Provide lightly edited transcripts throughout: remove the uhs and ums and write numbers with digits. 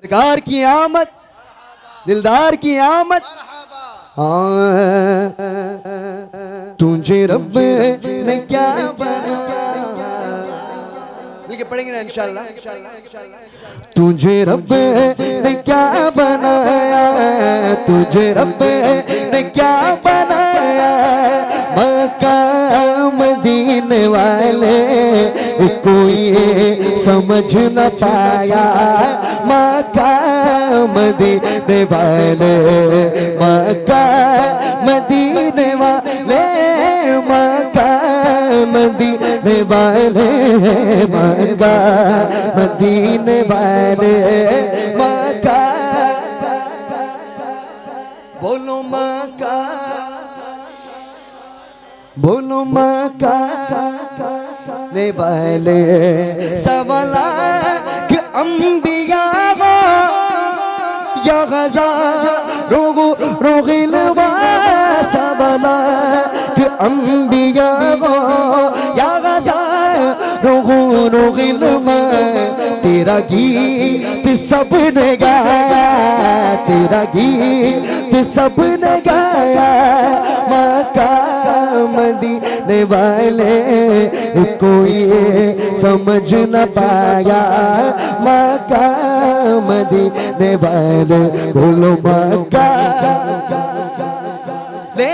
सरकार की आमद, दिलदार की आमद। हाँ, तुझे रब ने क्या बनाया, मिलके पढ़ेंगे ना इंशाल्लाह। तुझे रब ने क्या बनाया, तुझे रब ने क्या बनाया, मक्का मदीने वाले कोई समझ न पाया, मक्का मदीने वाले, मक्का मदीने वाले, मक्का मदीने वाले, मक्का मदीने वाले, मक्का। बोलो मक्का, बोलो मक्का ने वाले, सवाला कि अंबिया को या गजा रोगो रोगिलवा, सवाला कि अंबिया को या गजा रोगो रोगिलवा। तेरा गीत सबने गाया, तेरा गीत सबने गाया, मक्का मदीने वाले कोई समझ न पाया, मक्का मदीने वाले। बोलो मक्का दे,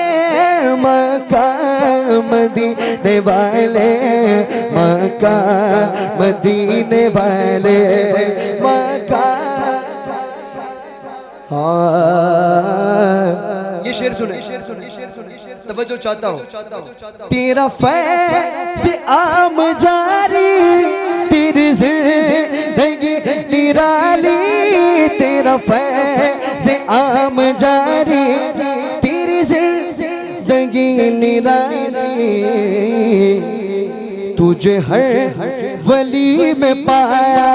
मक्का मदीने वाले, मक्का मदीने वाले, मक्का। हाँ, ये शेर सुने, तवज्जो चाहता हूँ। तेरा फैज़ आम जारी, तेरी ज़िंदगी निराली, तेरा फैज़ आम जारी, तेरी ज़िंदगी निराली। तुझे हर वली में पाया,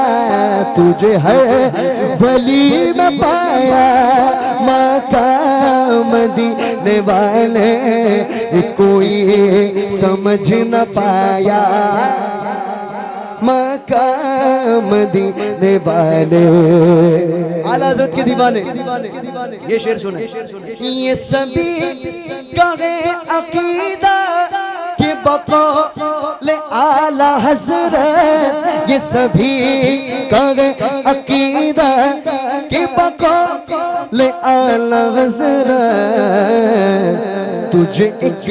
तुझे हर वली में पाया, मक्का मदीने वाले कोई समझ न पाया, मक्का मदीने वाले। आला हज़रत के दीवाने, ये शेर सुने। ये सभी कहे अकीदा के बक़ौल आला हज़रत, ये सभी कहे अकीदा के बक़ौल आला हज़रत। तुझे एक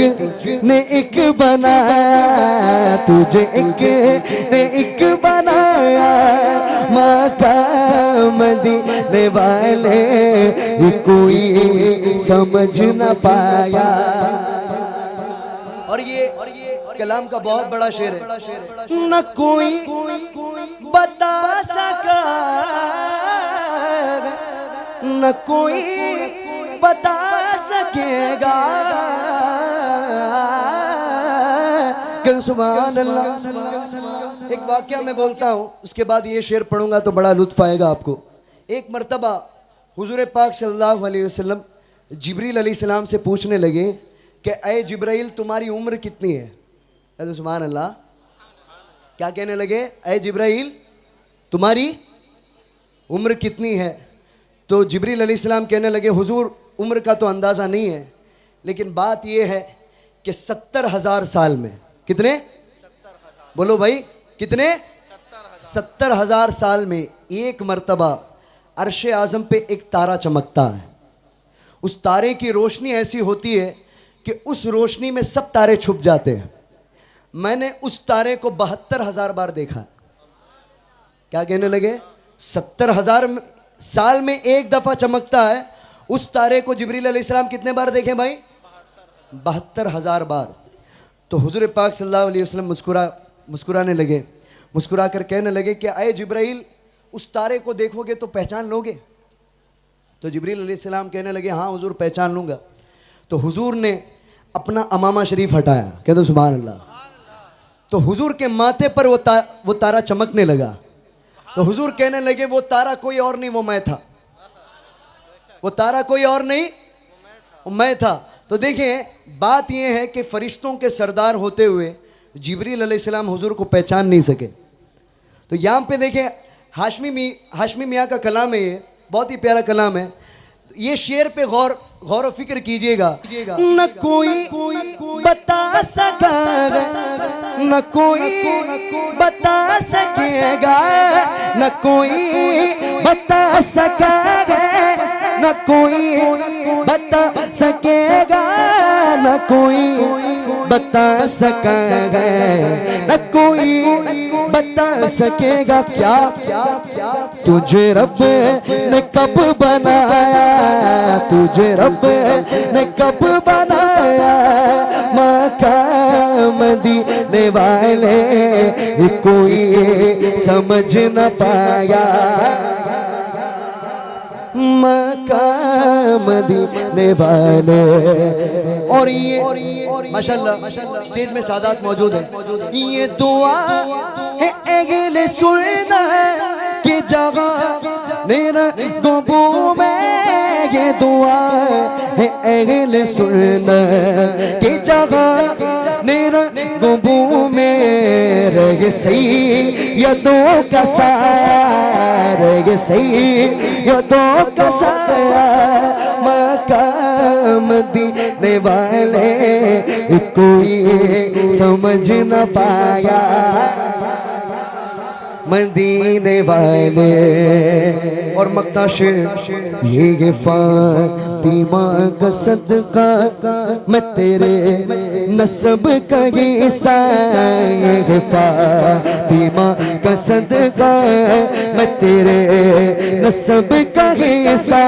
ने एक बनाया, तुझे एक ने एक बनाया, मक्का मदीने वाले कोई समझ न पाया। और ये कलाम का बहुत बड़ा शेर है। न कोई बता सका, न कोई बता सकेगा, सुभान अल्लाह। एक वाकया मैं बोलता हूँ, उसके बाद ये शेर पढ़ूंगा तो बड़ा लुत्फ आएगा आपको। एक मर्तबा हुजूर पाक सल्लल्लाहु अलैहि वसल्लम जिब्रील अलैहिस्सलाम से पूछने लगे कि ऐ जिब्राइल तुम्हारी उम्र कितनी है? तो सुभान अल्लाह, क्या कहने लगे? ऐ जिब्राइल तुम्हारी उम्र कितनी है? तो जिब्रील अलैहिस्सलाम कहने लगे हुजूर उम्र का तो अंदाज़ा नहीं है, लेकिन बात यह है कि 70,000 साल में, कितने? बोलो भाई कितने? 70,000 साल में एक मर्तबा अर्श आज़म पे एक तारा चमकता है। उस तारे की रोशनी ऐसी होती है कि उस रोशनी में सब तारे छुप जाते हैं। मैंने उस तारे को 72,000 बार देखा। क्या कहने लगे? 70,000 साल में एक दफ़ा चमकता है। उस तारे को जिब्रील अलैहिस्सलाम कितने बार देखे भाई? 72,000 बार। तो हुजूर पाक सल्लल्लाहु अलैहि वसल्लम मुस्कुराने लगे, मुस्कुरा कर कहने लगे कि आए जिब्राइल उस तारे को देखोगे तो पहचान लोगे? तो जिब्रील अलैहिस्सलाम कहने लगे हाँ हुजूर पहचान लूँगा। तो हुजूर ने अपना अमामा शरीफ हटाया, कहते सुभान अल्लाह। तो हुजूर के माथे पर वो तारा चमकने लगा। तो हुजूर कहने लगे वो तारा कोई और नहीं, वो मैं था। वो तारा कोई और नहीं, वो मैं था। तो देखिए बात यह है कि फरिश्तों के सरदार होते हुए जिब्रील अलैहिस्सलाम हुजूर को पहचान नहीं सके। तो यहाँ पे देखें हाशमी मियाँ का कलाम है, ये बहुत ही प्यारा कलाम है। ये शेर पे गौर और फिक्र कीजिएगा। न कोई बता सकेगा, न कोई बता सकेगा, न कोई बता सकेगा, न कोई बता सकेगा, न कोई बता सकेगा, न कोई बता सकेगा क्या तुझे रब ने कब बनाया, तुझे रब ने कब बनाया। मकाम मदीने वाले कोई समझ न पाया, मकाम मदीने वाले। और ये माशाल्लाह स्टेज में सादात मौजूद है। ये दुआ है अगले सुनना की जगह मेरा गबू में, ये दुआ है अगले सुनना की जगह मेरा गबू में। रह सही यदों का साया, रह सही यदों का साया। मकाम मदीने वाले कोई समझ न पाया, मदीने वाले। और मक्ता शेर ये फातिमा का सदका मैं तेरे नस्ब का हिस्सा, ये फातिमा का सदका मैं तेरे नस्ब का हिस्सा,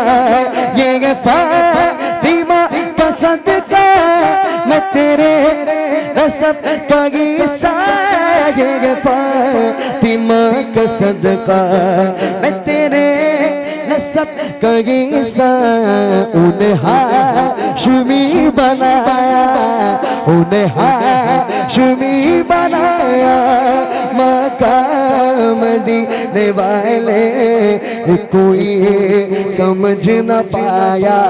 ये फातिमा का सदका मैं तेरे नस्ब का हिस्सा, ये फातिमा का सदका मैं तेरे नस्ब का हिस्सा। उन्हें हाशमी बनाया, उन्हें हाशमी बनाया। मकाम मदीने वाले कोई समझ न पाया,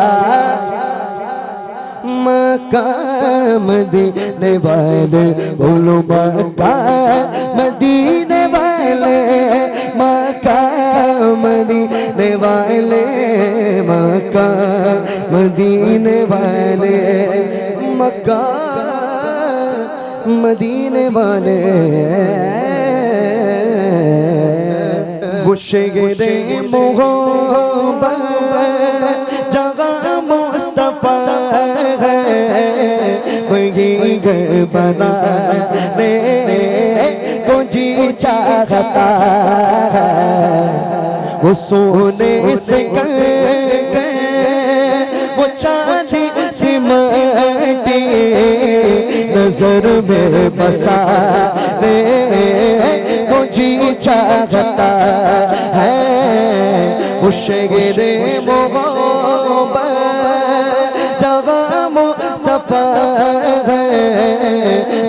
मकाम मदीने वाले। बोलो मकाम मदीने वाले, मकाम मदीने वाले, मकाम मदीने वाले, मकाम मदीने वाले। वो शेरे मोहब्बत जगह मुस्तफा है, वही घर बनाने को जी चाहता है। वो सोने से कर वो चांदी से माटी नजर में बसाने को जी चाहता है। वो शेरे मोहब्बत जगह मुस्तफा है,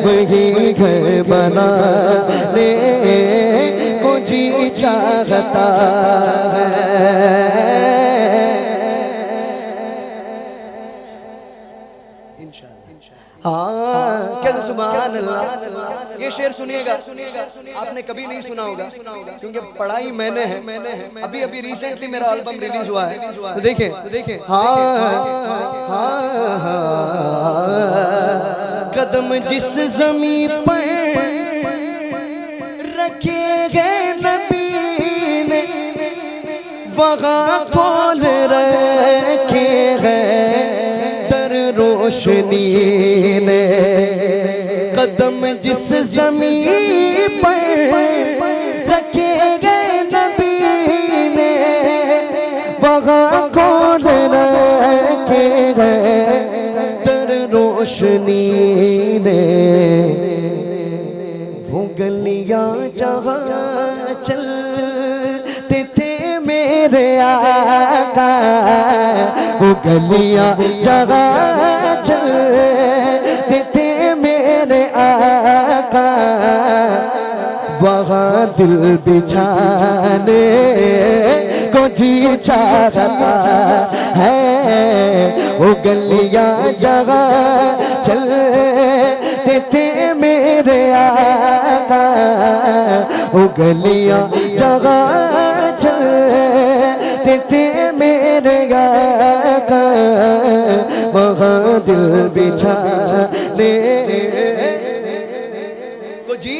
वही घर बनाने को जी चाहता है। हाँ क्या सुभान अल्लाह। ये शेर सुनिएगा, आपने कभी नहीं सुना होगा क्योंकि पढ़ाई मैंने है। अभी अभी रिसेंटली मेरा एल्बम रिलीज हुआ है, तो देखें। हाँ कदम जिस ज़मीन पर रखे गए नबी ने, वहाँ खोल रखे हैं दर रोशनी ने। कदम जिस ज़मीन पर रखे गए नबी ने, वहाँ खोल रखे हैं दर रोशनी ने। वो गलियां जहाँ चलते थे मेरे आका, वो गलियां जहाँ चलते थे मेरे आका, वहाँ दिल बिछाने को जी चाहता है। वो गलियां जहाँ चलते थे मेरे आका, ओ गलियां जगह चलते थे मेरे आका, वहाँ दिल बिछाने को जी।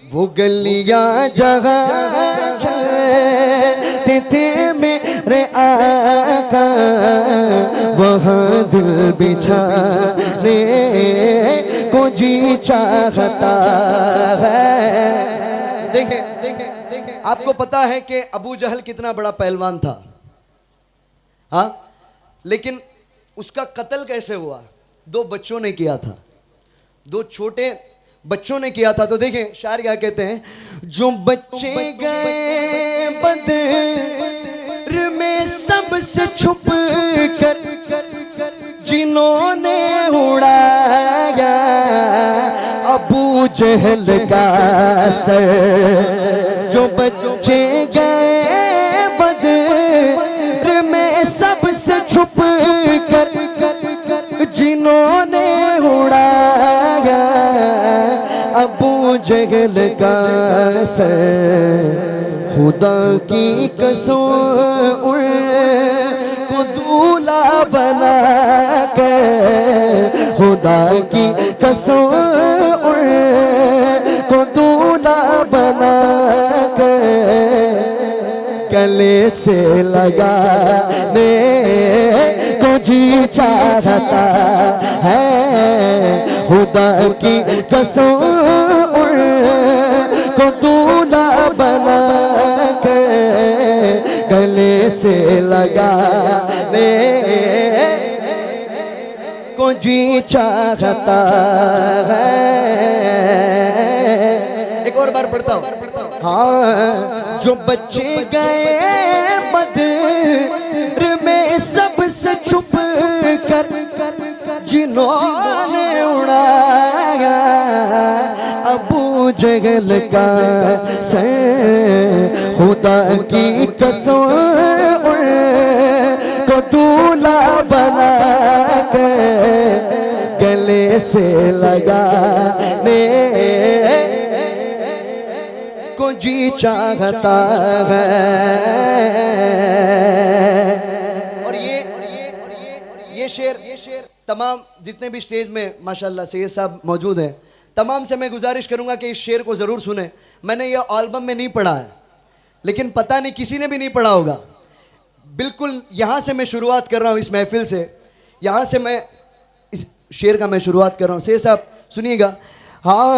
वो गलियां जगह चलते थे मेरे आका, वहाँ दिल बिछाने को जी चाहता है। देखें, आपको पता है कि अबू जहल कितना बड़ा पहलवान था, हाँ, लेकिन उसका कत्ल कैसे हुआ? दो बच्चों ने किया था, दो छोटे बच्चों ने किया था। तो देखें शायर क्या कहते हैं, जो बच्चे गए बदर में सबसे छुप कर, जिन्होंने उड़ाया अबू जहल का सर। जो बच्चे गए बदर में सबसे छुप कर, जिन्होंने उड़ाया अबू जहल का सर। खुदा की कसम उनको दूल्हा बना कर, खुदा की कसम उनको दूल्हा बना कर, गले से लगाने को जी चाहता है। खुदा की कसम को दूल्हा बना के गले से लगाने को जी चाहता है। एक और बार पढ़ता हूँ, हाँ, जो बच्चे गए बदर में सबसे छुप कर, जिन्होंने उड़ाया अबू जहल का सर। खुदा की कसम को दूल्हा बना कर गले से लगाने को जी चाहता है। और ये शेर तमाम जितने भी स्टेज में माशाल्लाह से ये सब मौजूद हैं, तमाम से मैं गुजारिश करूंगा कि इस शेर को ज़रूर सुने। मैंने ये एल्बम में नहीं पढ़ा है, लेकिन पता नहीं किसी ने भी नहीं पढ़ा होगा। बिल्कुल यहाँ से मैं शुरुआत कर रहा हूँ, इस महफिल से, यहाँ से मैं इस शेर का मैं शुरुआत कर रहा हूँ। से साहब सुनिएगा। हाँ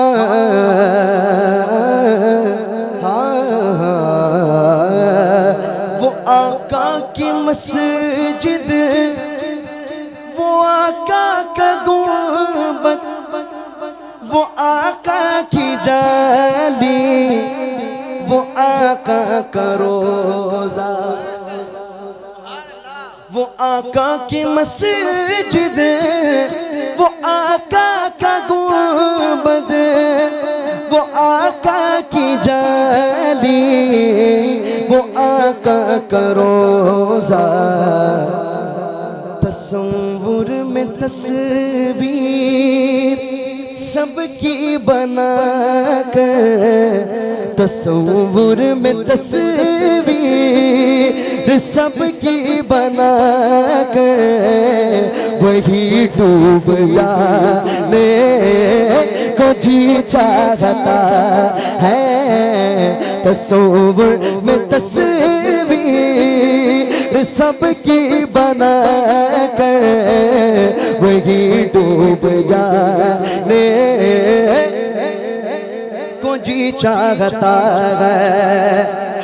वो आका की मस्जिद, वो आका का गुंबद, वो आका की जाली, वो आका का रोजा, वो आका की मस्जिद, वो आका का गुंबद, वो आका की जाली, वो आका का रोजा। तस्वुर में तस्वीर सबकी बना कर, तस्वुर में तस्वीर सबकी बना कर, वही डूब जाने को जी चाहता है। तस्वुर में तस्वीर सबकी बना कर, वही डूब जाने को जी चाहता है।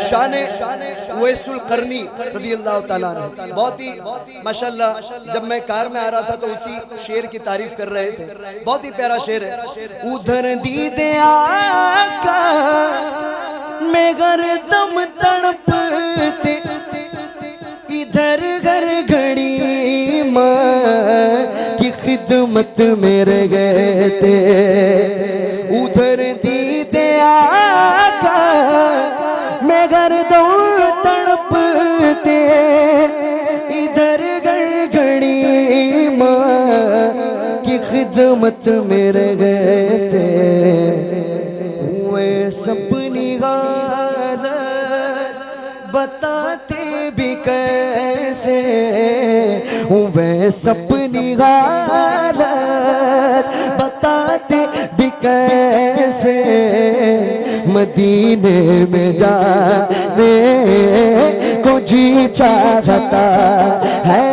शाने उवैसुल करनी रज़ियल्लाहु ताला अन्हु बहुत ही माशाल्लाह, जब मैं कार में आ रहा था तो उसी शेर की तारीफ कर रहे थे। बहुत ही प्यारा शेर है। उधर दीदे आका में गरदम तड़पते, इधर घर घड़ी माँ की खिदमत में रह गए थे। उधर दीदे आका में गरदम तड़पते, इधर घर घड़ी माँ की खिदमत में रह गए थे। सपनी हालत बताते भी कैसे, वे सपनी हालत बताते भी कैसे, मदीने में जाने को जी चाहता है,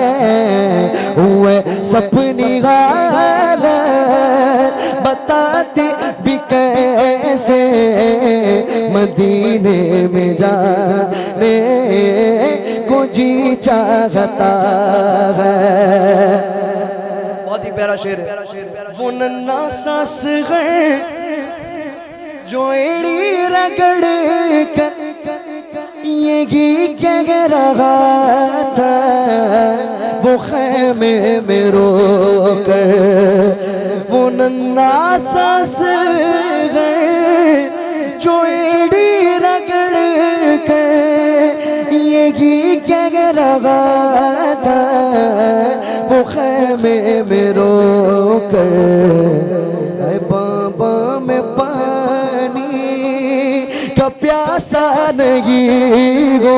वे सपनी हालत बताते भी कैसे, मदीने में जाने को जी चाहता है। बहुत ही प्यारा शेर है। वो नन्ना सांस है जो एड़ी रगड़ कर यही कह रहा था, वो खैमे में रोकर, वो नन्ना सांस है जो एड़ी रगड़ कर यही कह रहा था, वो खैमे में रोकर, बाबा में पानी का प्यासा नहीं हो,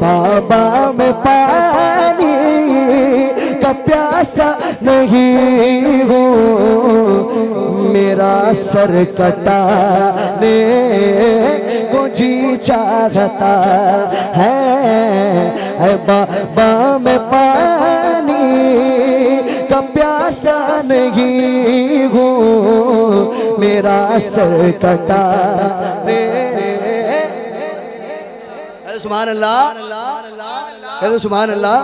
बाबा में पानी का प्यासा नहीं हो, मेरा सर कटाने को जी चाहता है, बाबा में पानी का प्यासा नहीं हो, मेरा सर कटाने। सुभान अल्लाह, कहते सुभान अल्लाह।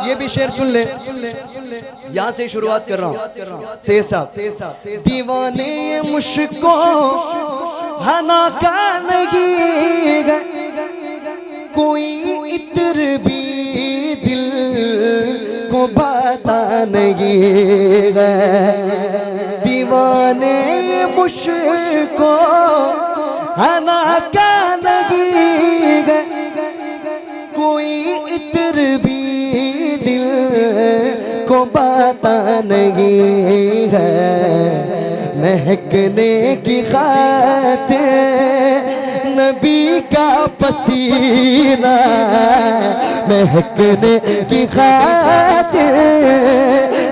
ये भी शेर सुन ले, यहाँ से शुरुआत कर रहा हूँ। शेर साहब, दीवाने मुझको हना का नहीं है, कोई इत्र भी दिल को भाता नहीं है, दीवाने मुझको हना का नहीं है, कोई इत्र भी दिल को बाता नहीं है, महकने की खातिर नबी का पसीना, महकने की खातिर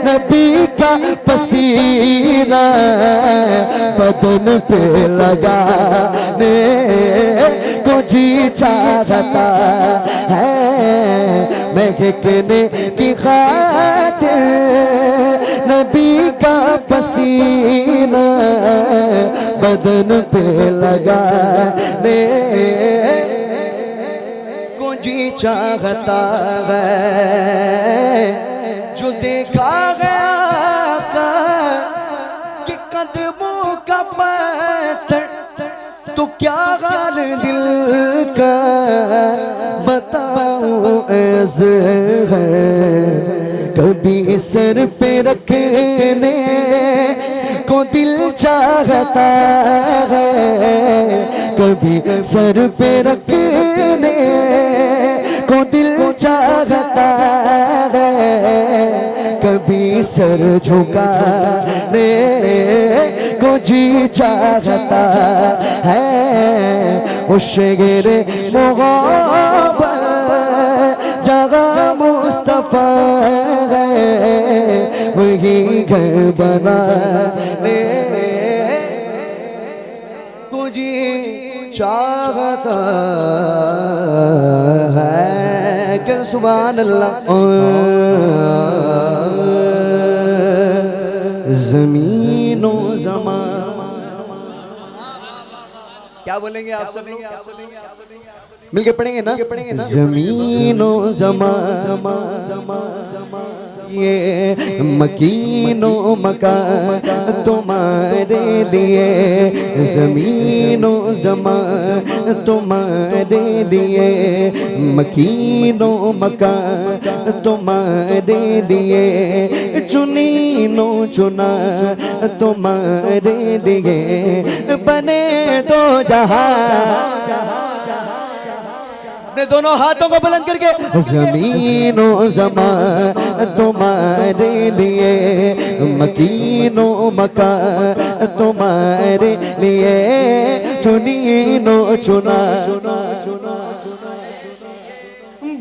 नबी का पसीना, बदन पे लगाने को जी चाहता है, महकने की खातिर नबी का पसीना, बदन पे लगाने को जी चाहता है, जो देखा गया कि कदमों का पत्थर, तो क्या हाल दिल का बताऊं ऐसे है, कभी सर पे रखने को दिल चाहता है, कभी सर पे रखने को दिल चाहता है, कभी सर झुकाने को जी चाहता है, उस शेर मोहब्बत जगह मुस्तफा है, वही घर बनाने को जी चाहता है। कि सुभान अल्लाह। ज़मीनो ज़मान, क्या बोलेंगे आप सब लोग? मिलके पढ़ेंगे ना? ज़मीनो ज़मान ये मकीनो मकान तुम्हारे लिए, ज़मीनो ज़मान तुम्हारे लिए, मकीनो मकान तुम्हारे लिए, चुनीनो चुना तुम्हारे लिए, बने दो जहां। अपने दोनों हाथों को बुलंद करके, ज़मीनो ज़मान तुम्हारे लिए, मकीनो मकान तुम्हारे लिए चुनी नो चुना,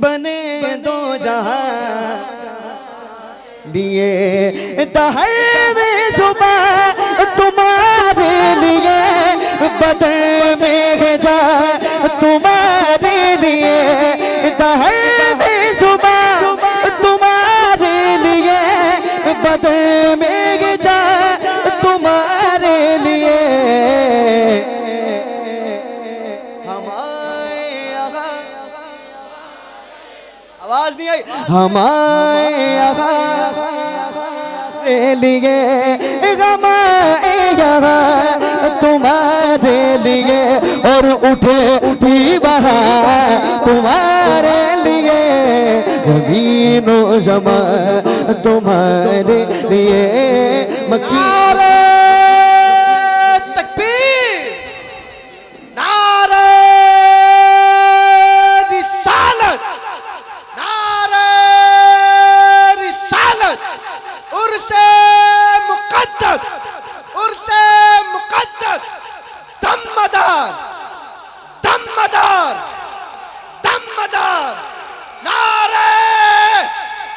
बने दो जहां लिए दहर में सुबह तुम्हारे लिए, बदर में जा तुम्हारे लिए, दहर में सुबह तुम्हारे लिए, बदर में जा तुम्हारे लिए। हमारे यहाँ आवाज नहीं आई, हमारे यहाँ लिए गमाए यहाँ तुम्हारे लिए, और उठे भी वहाँ तुम्हारे लिए, जमीनो जमा तुम्हारे लिए। नारे तकबीर, नारे रिसालत, नारे रिसालत, उर्से मुक़द्दस, उर्से मुक़द्दस, दमदार दमदार दमदार, नारे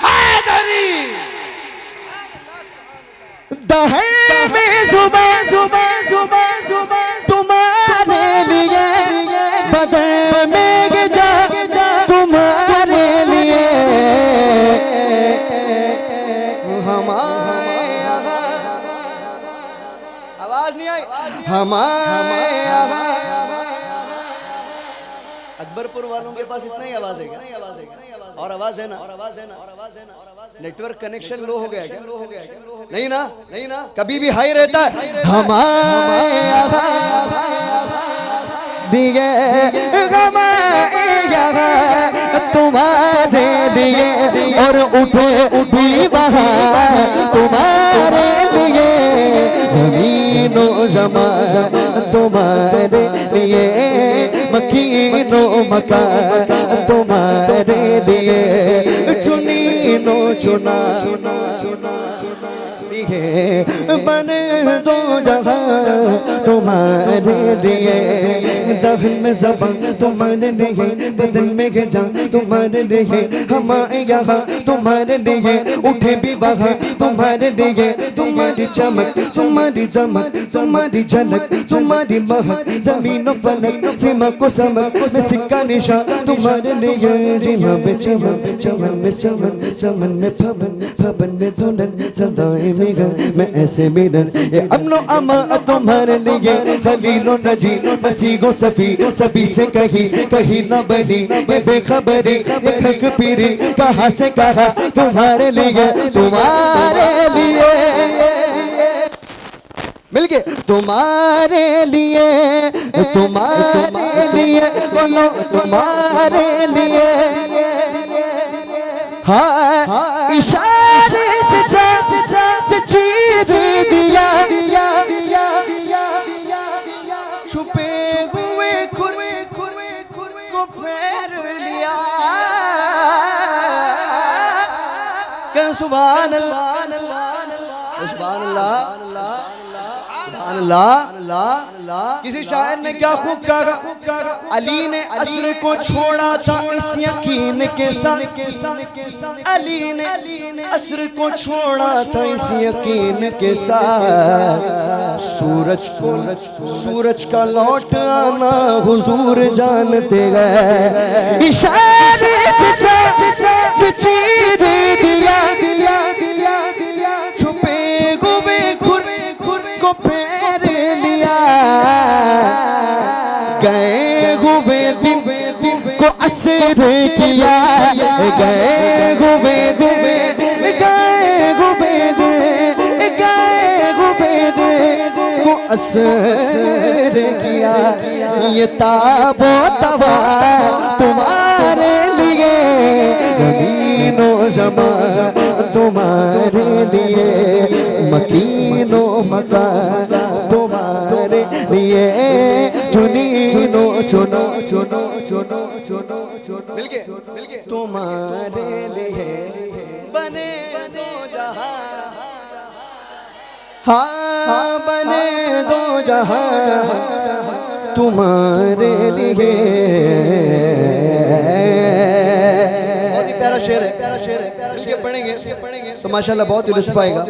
हैदरी। दहर में सुबह सुबह सुबह सुबह तुम्हारे लिए, बदर में जा तुम्हारे लिए। हमारे आवाज नहीं आई, हमारे अकबरपुर वालों के पास इतना ही आवाज है क्या? और आवाज है ना? नेटवर्क कनेक्शन लो हो गया क्या? नहीं ना, नहीं ना, कभी भी हाई रहता है। हमारे दिए तुम्हारे लिए, और उठे भी वहाँ तुम्हारे लिए, जमीनो जमा तुम्हारे लिए, मकीनो मका तुम्हारे लिए, चुनी नो चुना लिए, बने दो जहां तुम्हारे लिए, दहन में ज़बान तुम्हारे लिए, बदन में जान तुम्हारे लिए, हमारे यहाँ तुम्हारे लिए, उठे भी वहाँ तुम्हारे लिए, तुम्हारी चमक तुम्हारी दमक तुम्हारी झलक तुम्हारी महक, ज़मीन व फलक सीमा को समक में सिक्का निशान तुम्हारे लिए, जिना में चमन चमन में समन समन में फबन फबन में धुलन, सदाएं में मैं ऐसे मिलन, ये अमनो अमा तुम्हारे लिए, खलीलो नजी मसीगो सफी सभी से कहीं न बनी, ये बेखबरी ये खक पीरी कहाँ से कहा तुम्हारे लिए, तुम्हारे लिए मिलके, तुम्हारे लिए बोलो तुम्हारे लिए। हाँ इशारे से चीर दिया, छुपे हुए खुर को फेर लिया। सुभान अल्लाह सुभान अल्लाह सुभान अल्लाह। किसी शायर ने क्या खूब कहा, अली ने असर को छोड़ा था इस यकीन के साथ, अली ने असर को छोड़ा था इस यकीन के साथ, सूरज का लौट आना हुजूर जानते गए, इशारे से चीर दिया, छुपे हुए खुर को फेर लिया, गए हुए दिन को असर किया, गए हुए दिन को असर किया, ये ताबो तवा तुम्हारे लिए, जमीनो जमा तुम्हारे लिए, मकीनो मका तुम्हारे लिए, चुनीनो चुनो चुनो चुनो चुनो चुनो मिलके तुम्हारे लिए, बने दो जहां हाँ बने दो जहां तुम्हारे लिए। बहुत ही प्यारा शेर है, प्यारा शेर है, मिलके पढ़ेंगे तो माशाल्लाह बहुत ही लुत्फ आएगा।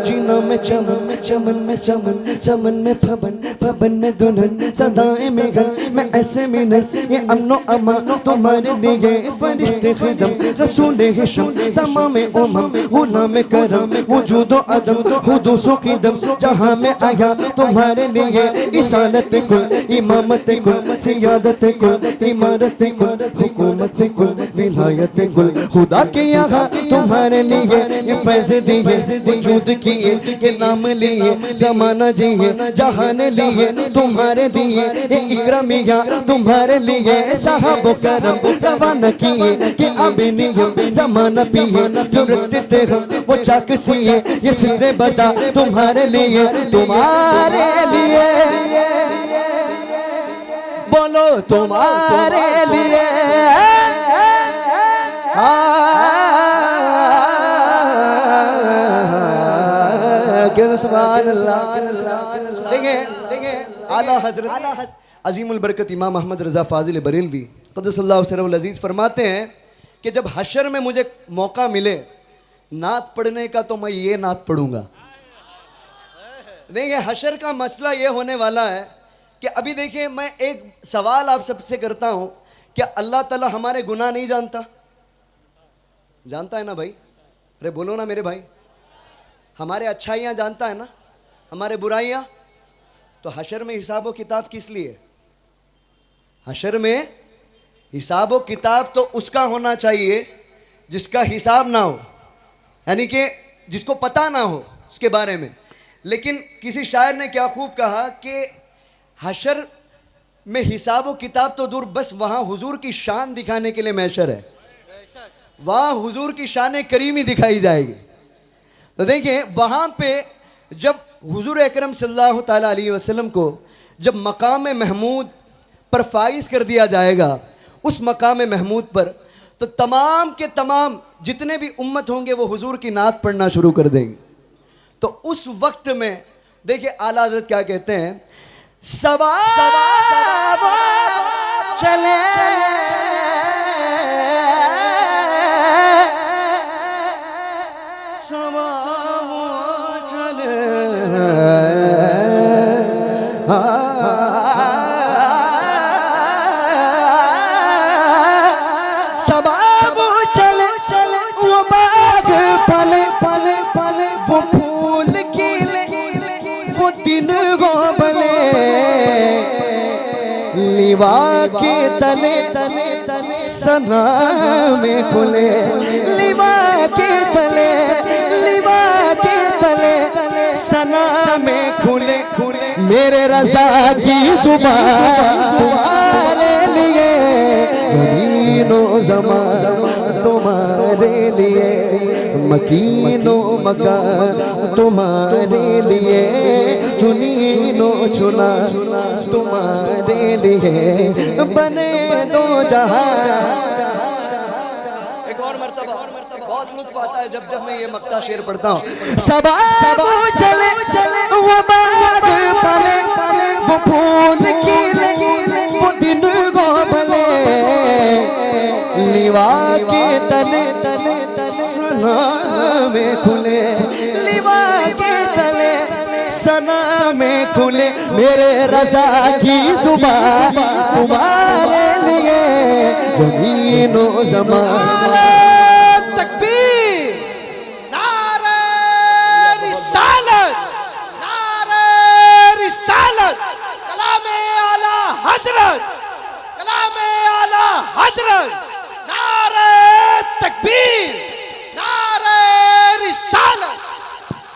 जीना में चमन में समन, समन में फबन, फबन में दुल्हन, सदाएं में घर में ऐसे मिलन। ये अमनो अमा तुम्हारे लिए फरिश्ते खिदम, रसूल हिशम तमाम उमम, गुलाम करम वजूदो अदम, हुदूसो की दम। जहां में आया तुम्हारे लिए इसालत कुल, इमामत कुल, सियादत कुल, इमारत कुल, हुकूमत कुल, विलायत कुल। खुदा के यहाँ तुम्हारे लिए ये फैज़ दिए, वजूद किए, ये नाम लिए, जमाना जिए, जहान लिए तुम्हारे दिए। ये इकरामिया तुम्हारे लिए साहबो करम रवाना किए, कि अब नियम जमाना पिए, जो रखते थे हम वो चाक सिए। ये सिद्रे बता तुम्हारे लिए, तुम्हारे लिए बोलो तुम्हारे लिए। सुभान अल्लाह। देखें आला हजरत अजीमुल बरकत इमाम अहमद रज़ा फ़ाज़िल बरेलवी क़द्दसल्लाहु सिर्रहुल अज़ीज़ फरमाते हैं कि जब हशर में मुझे मौका मिले नात पढ़ने का तो मैं ये नात पढ़ूंगा। देखिए हशर का मसला ये होने वाला है कि अभी देखिए मैं एक सवाल आप सबसे करता हूँ, क्या अल्लाह ताला हमारे गुनाह नहीं जानता? जानता है ना भाई? अरे बोलो ना मेरे भाई। हमारे अच्छाइयाँ जानता है ना, हमारे बुराइयाँ। तो हशर में हिसाब व किताब किस लिए? हशर में हिसाब व किताब तो उसका होना चाहिए जिसका हिसाब ना हो, यानी कि जिसको पता ना हो उसके बारे में। लेकिन किसी शायर ने क्या खूब कहा कि हशर में हिसाब व किताब तो दूर, बस वहाँ हुजूर की शान दिखाने के लिए महशर है। वहाँ हुजूर की शान करीमी दिखाई जाएगी। तो देखिए वहाँ पे जब हुजूर अकरम सल्लल्लाहु ताला अलैहि वसल्लम को जब मकाम महमूद पर फाइज कर दिया जाएगा, उस मकाम महमूद पर तो तमाम के तमाम जितने भी उम्मत होंगे वो हुजूर की नात पढ़ना शुरू कर देंगे। तो उस वक्त में देखिए आला हज़रत क्या कहते हैं, सबा चले के तले सना में खुले, लिवा के तले सना में खुले। मेरे रज़ा की सुबह तुम्हारे लिए, ज़मीनो ज़मान तुम्हारे लिए, मकीनो मकान तुम्हारे लिए, चुनीनो चुना तुम्हारे लिए, बने दो जहां। एक और मर्तबा बहुत लुत्फ आता है जब मैं ये मक्ता शेर पढ़ता हूँ। सबा चले वो बाग पले, वो फूल खिले, वो दिन गो भले, लिवा के तले सना में खुले, लिवा के तले सना में खुले। मेरे रज़ा की सुबह तुम्हारे लिए, ज़मीनो ज़मान। तकबीर, नारे रिसालत, नारे रिसालत, कलामे आला हजरत, कलामे आला हजरत, नारे तकबीर, नारे रिसालत।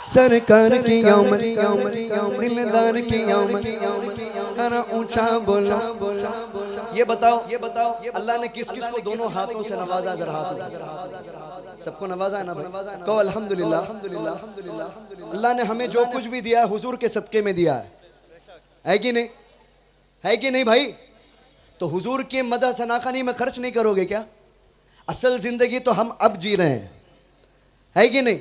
सरकार की आमद, दिलदार की आमद, हर ऊंचा बोला। ये बताओ अल्लाह ने किस किस को दोनों हाथों से नवाजा? जरा हाथ सबको नवाजा है ना भाई? कहो अल्हम्दुलिल्लाह। अल्लाह ने हमें जो कुछ भी दिया है हुजूर के सदके में दिया है कि नहीं? है कि नहीं भाई? तो हुजूर के मदह सनाखानी में खर्च नहीं करोगे क्या? असल जिंदगी तो हम अब जी रहे हैं, है कि नहीं?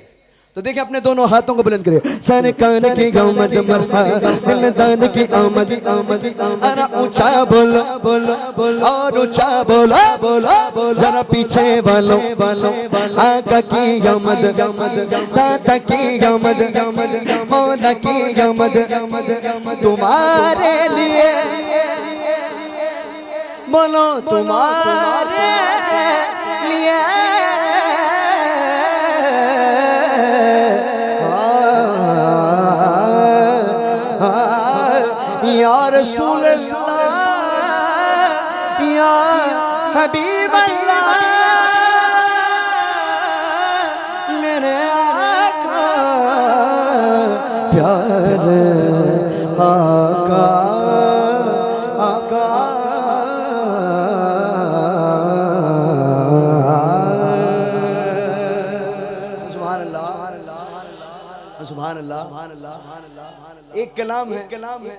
तो देखिए अपने दोनों हाथों को बुलंद करिए। सर कान की गमद मरहा दिल दान की आमद आमद अरे ऊंचा बोलो बोलो बोलो और ऊंचा बोलो बोलो बोलो जरा पीछे वालों वालों आका की गमद गमद दाता की गमद गमद मौला की गमद गमद तुम्हारे लिए बोलो तुम्हारे लिए या रसूल अल्लाह या हबीब अल्लाह मेरे आका प्यारे आका आका सुभान अल्लाह सुभान अल्लाह। एक कलाम है